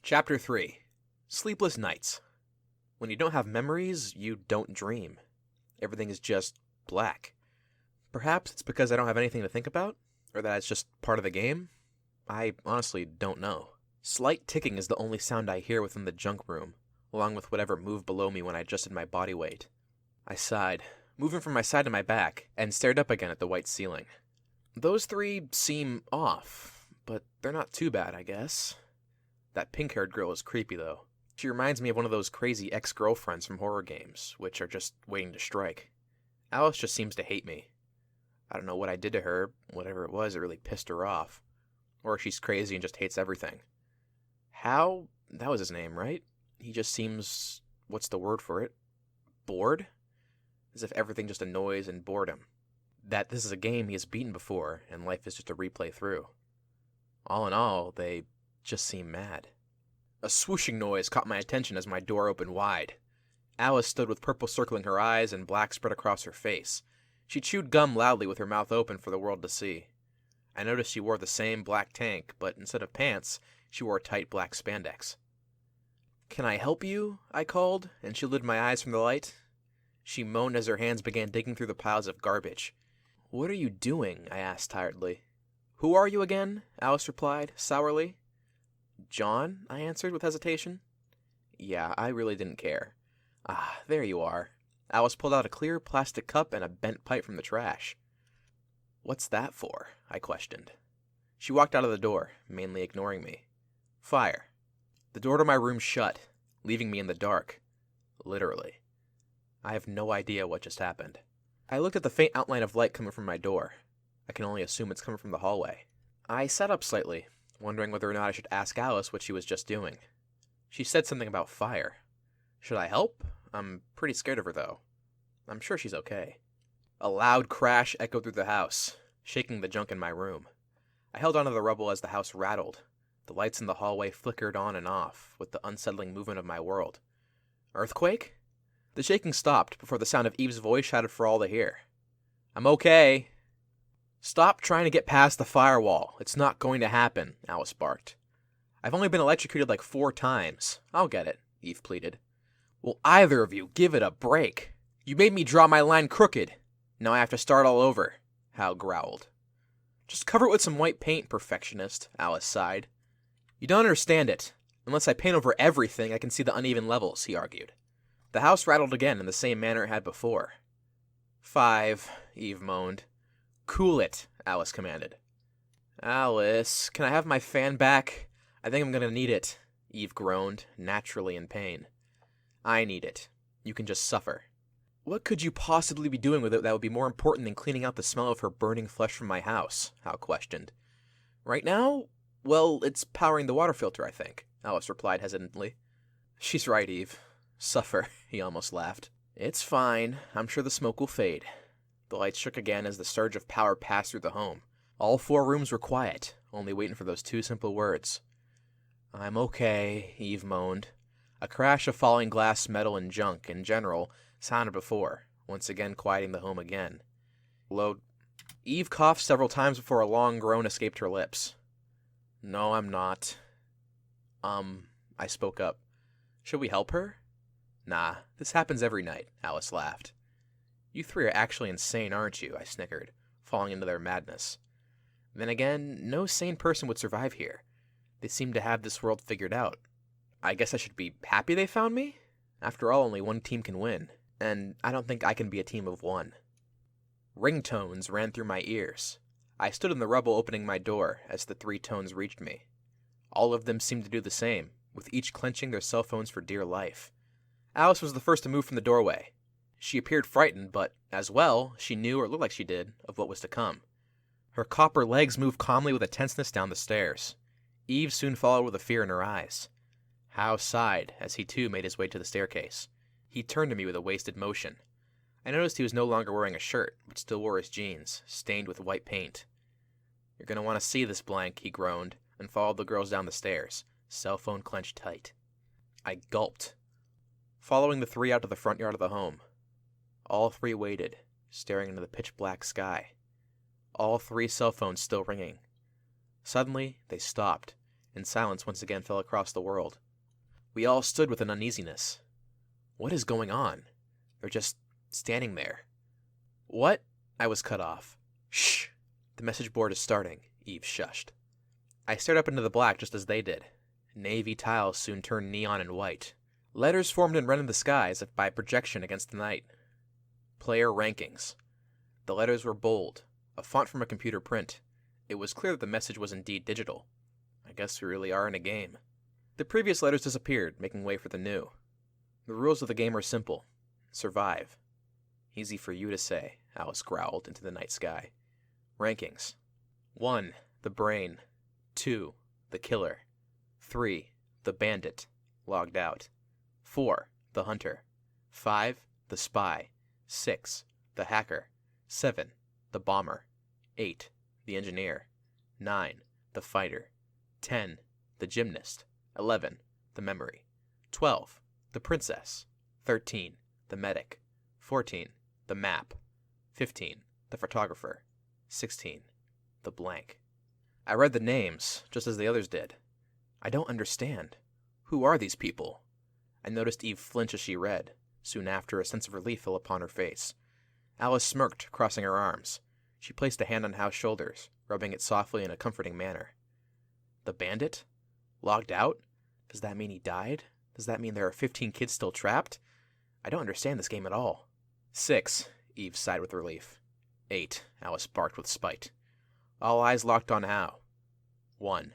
Chapter 3. Sleepless Nights. When you don't have memories, you don't dream. Everything is just black. Perhaps it's because I don't have anything to think about, or that it's just part of the game. I honestly don't know. Slight ticking is the only sound I hear within the junk room, along with whatever moved below me when I adjusted my body weight. I sighed, moving from my side to my back, and stared up again at the white ceiling. Those three seem off, but they're not too bad, I guess. That pink-haired girl is creepy, though. She reminds me of one of those crazy ex-girlfriends from horror games, which are just waiting to strike. Alice just seems to hate me. I don't know what I did to her, whatever it was, it really pissed her off. Or she's crazy and just hates everything. Hal, that was his name, right? He just seems, what's the word for it? Bored? As if everything just annoys and bored him. That this is a game he has beaten before, and life is just a replay through. All in all, they just seem mad. A swooshing noise caught my attention as my door opened wide. Alice stood with purple circling her eyes and black spread across her face. She chewed gum loudly with her mouth open for the world to see. I noticed she wore the same black tank, but instead of pants, she wore tight black spandex. "Can I help you?" I called, and shielded my eyes from the light. She moaned as her hands began digging through the piles of garbage. "What are you doing?" I asked tiredly. "Who are you again?" Alice replied, sourly. "John?" I answered with hesitation. Yeah, I really didn't care. Ah, there you are. Alice pulled out a clear plastic cup and a bent pipe from the trash. "What's that for?" I questioned. She walked out of the door, mainly ignoring me. Fire. The door to my room shut, leaving me in the dark. Literally. I have no idea what just happened. I looked at the faint outline of light coming from my door. I can only assume it's coming from the hallway. I sat up slightly, wondering whether or not I should ask Alice what she was just doing. She said something about fire. Should I help? I'm pretty scared of her, though. I'm sure she's okay. A loud crash echoed through the house, shaking the junk in my room. I held onto the rubble as the house rattled. The lights in the hallway flickered on and off, with the unsettling movement of my world. Earthquake? The shaking stopped before the sound of Eve's voice shouted for all to hear. "I'm okay." "Stop trying to get past the firewall. It's not going to happen," Alice barked. "I've only been electrocuted like 4 times. I'll get it," Eve pleaded. "Will either of you give it a break? You made me draw my line crooked. Now I have to start all over," Hal growled. "Just cover it with some white paint, perfectionist," Alice sighed. "You don't understand it. Unless I paint over everything, I can see the uneven levels," he argued. The house rattled again in the same manner it had before. 5, Eve moaned. "Cool it," Alice commanded. "Alice, can I have my fan back? I think I'm going to need it," Eve groaned, naturally in pain. "I need it. You can just suffer." "What could you possibly be doing with it that would be more important than cleaning out the smell of her burning flesh from my house?" Hal questioned. "Right now? Well, it's powering the water filter, I think," Alice replied hesitantly. "She's right, Eve. Suffer," he almost laughed. "It's fine. I'm sure the smoke will fade." The lights shook again as the surge of power passed through the home. All 4 rooms were quiet, only waiting for those 2 simple words. "I'm okay," Eve moaned. A crash of falling glass, metal, and junk, in general, sounded before, once again quieting the home again. Load. Eve coughed several times before a long groan escaped her lips. "No, I'm not." I spoke up. "Should we help her?" "Nah, this happens every night," Alice laughed. "You 3 are actually insane, aren't you?" I snickered, falling into their madness. Then again, no sane person would survive here. They seem to have this world figured out. I guess I should be happy they found me? After all, only one team can win, and I don't think I can be a team of 1. Ringtones ran through my ears. I stood in the rubble opening my door as the 3 tones reached me. All of them seemed to do the same, with each clenching their cell phones for dear life. Alice was the first to move from the doorway. She appeared frightened, but, as well, she knew, or looked like she did, of what was to come. Her copper legs moved calmly with a tenseness down the stairs. Eve soon followed with a fear in her eyes. Hal sighed as he too made his way to the staircase. He turned to me with a wasted motion. I noticed he was no longer wearing a shirt, but still wore his jeans, stained with white paint. "You're going to want to see this blank," he groaned, and followed the girls down the stairs, cell phone clenched tight. I gulped, following the 3 out to the front yard of the home. All 3 waited, staring into the pitch-black sky. All 3 cell phones still ringing. Suddenly, they stopped, and silence once again fell across the world. We all stood with an uneasiness. What is going on? They're just standing there. What? I was cut off. Shh! The message board is starting, Eve shushed. I stared up into the black just as they did. Navy tiles soon turned neon and white. Letters formed in red in the sky as if by projection against the night. Player rankings. The letters were bold, a font from a computer print. It was clear that the message was indeed digital. I guess we really are in a game. The previous letters disappeared, making way for the new. The rules of the game are simple. Survive. Easy for you to say, Alice growled into the night sky. Rankings. 1. The brain. 2. The killer. 3. The bandit. Logged out. 4. The hunter. 5. The spy. 6. The hacker. 7. The bomber. 8. The engineer. 9. The fighter. 10. The gymnast. 11. The memory. 12. The princess. 13. The medic. 14. The map. 15. The photographer. 16. The blank. I read the names, just as the others did. I don't understand. Who are these people? I noticed Eve flinch as she read. Soon after, a sense of relief fell upon her face. Alice smirked, crossing her arms. She placed a hand on Hal's shoulders, rubbing it softly in a comforting manner. The bandit? Logged out? Does that mean he died? Does that mean there are 15 kids still trapped? I don't understand this game at all. 6, Eve sighed with relief. 8, Alice barked with spite. All eyes locked on Hal. 1.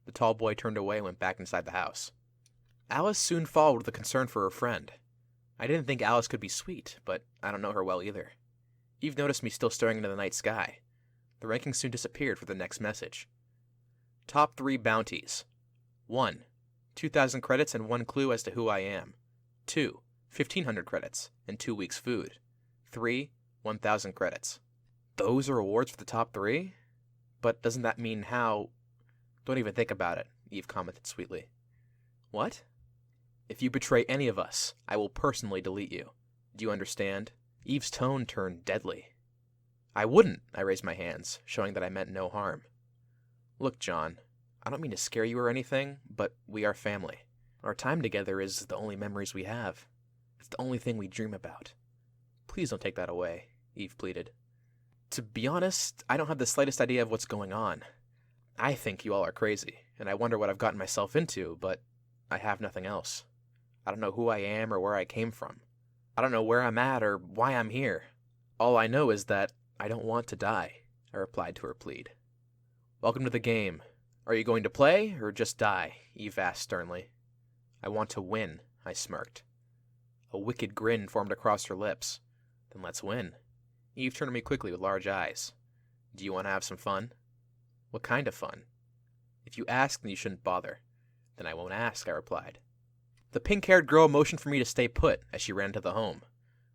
The tall boy turned away and went back inside the house. Alice soon followed with a concern for her friend. I didn't think Alice could be sweet, but I don't know her well either. Eve noticed me still staring into the night sky. The rankings soon disappeared for the next message. Top 3 bounties. 1. 2,000 credits and 1 clue as to who I am. 2. 1,500 credits and 2 weeks' food. 3. 1,000 credits. Those are awards for the top 3? But doesn't that mean how... Don't even think about it, Eve commented sweetly. What? If you betray any of us, I will personally delete you. Do you understand? Eve's tone turned deadly. I wouldn't, I raised my hands, showing that I meant no harm. Look, John, I don't mean to scare you or anything, but we are family. Our time together is the only memories we have. It's the only thing we dream about. Please don't take that away, Eve pleaded. To be honest, I don't have the slightest idea of what's going on. I think you all are crazy, and I wonder what I've gotten myself into, but I have nothing else. I don't know who I am or where I came from. I don't know where I'm at or why I'm here. All I know is that I don't want to die, I replied to her plead. Welcome to the game. Are you going to play or just die? Eve asked sternly. I want to win, I smirked. A wicked grin formed across her lips. Then let's win. Eve turned to me quickly with large eyes. Do you want to have some fun? What kind of fun? If you ask, then you shouldn't bother. Then I won't ask, I replied. The pink-haired girl motioned for me to stay put as she ran into the home.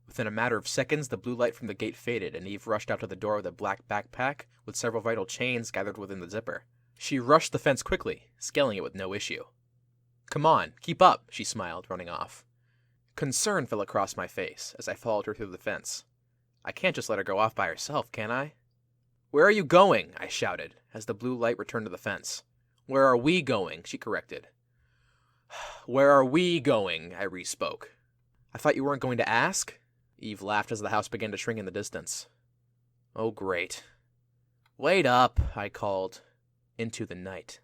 Within a matter of seconds, the blue light from the gate faded, and Eve rushed out to the door with a black backpack with several vital chains gathered within the zipper. She rushed the fence quickly, scaling it with no issue. Come on, keep up, she smiled, running off. Concern fell across my face as I followed her through the fence. I can't just let her go off by herself, can I? Where are you going? I shouted, as the blue light returned to the fence. Where are we going? She corrected. Where are we going? I respoke. I thought you weren't going to ask? Eve laughed as the house began to shrink in the distance. Oh, great. Wait up, I called, into the night.